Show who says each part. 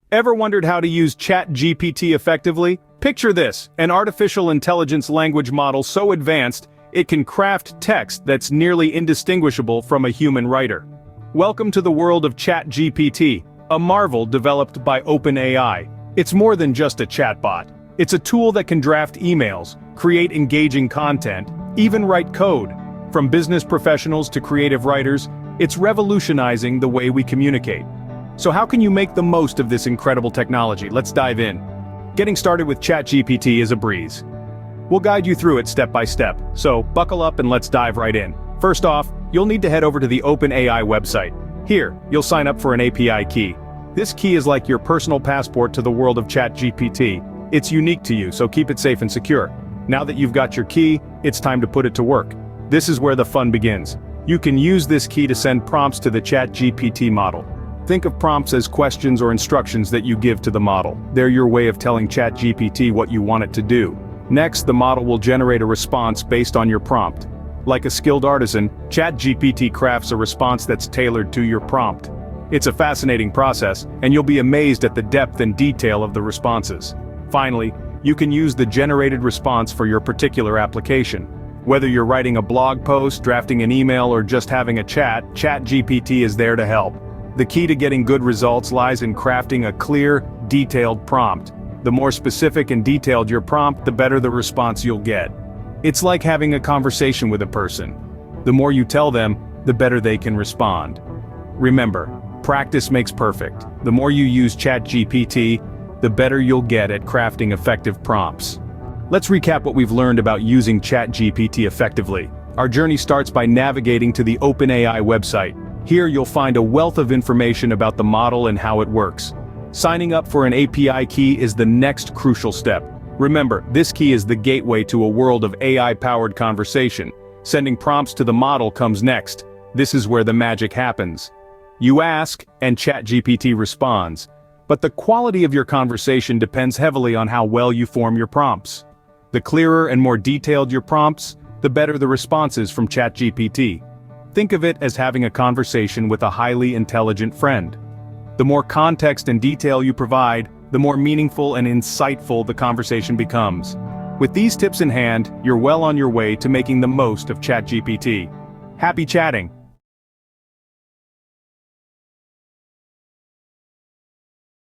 Speaker 1: Ever wondered how to use ChatGPT effectively? Picture this, an artificial intelligence language model so advanced, it can craft text that's nearly indistinguishable from a human writer. Welcome to the world of ChatGPT, a marvel developed by OpenAI. It's more than just a chatbot. It's a tool that can draft emails, create engaging content, even write code. From business professionals to creative writers, it's revolutionizing the way we communicate. So how can you make the most of this incredible technology? Let's dive in. Getting started with ChatGPT is a breeze. We'll guide you through it step by step, so buckle up and let's dive right in. First off, you'll need to head over to the OpenAI website. Here, you'll sign up for an API key. This key is like your personal passport to the world of ChatGPT. It's unique to you, so keep it safe and secure. Now that you've got your key, it's time to put it to work. This is where the fun begins. You can use this key to send prompts to the ChatGPT model. Think of prompts as questions or instructions that you give to the model. They're your way of telling ChatGPT what you want it to do. Next, the model will generate a response based on your prompt. Like a skilled artisan, ChatGPT crafts a response that's tailored to your prompt. It's a fascinating process, and you'll be amazed at the depth and detail of the responses. Finally, you can use the generated response for your particular application. Whether you're writing a blog post, drafting an email, or just having a chat, ChatGPT is there to help. The key to getting good results lies in crafting a clear, detailed prompt. The more specific and detailed your prompt, the better the response you'll get. It's like having a conversation with a person. The more you tell them, the better they can respond. Remember, practice makes perfect. The more you use ChatGPT, the better you'll get at crafting effective prompts. Let's recap what we've learned about using ChatGPT effectively. Our journey starts by navigating to the OpenAI website. Here you'll find a wealth of information about the model and how it works. Signing up for an API key is the next crucial step. Remember, this key is the gateway to a world of AI-powered conversation. Sending prompts to the model comes next. This is where the magic happens. You ask, and ChatGPT responds. But the quality of your conversation depends heavily on how well you form your prompts. The clearer and more detailed your prompts, the better the responses from ChatGPT. Think of it as having a conversation with a highly intelligent friend. The more context and detail you provide, the more meaningful and insightful the conversation becomes. With these tips in hand, you're well on your way to making the most of ChatGPT. Happy chatting!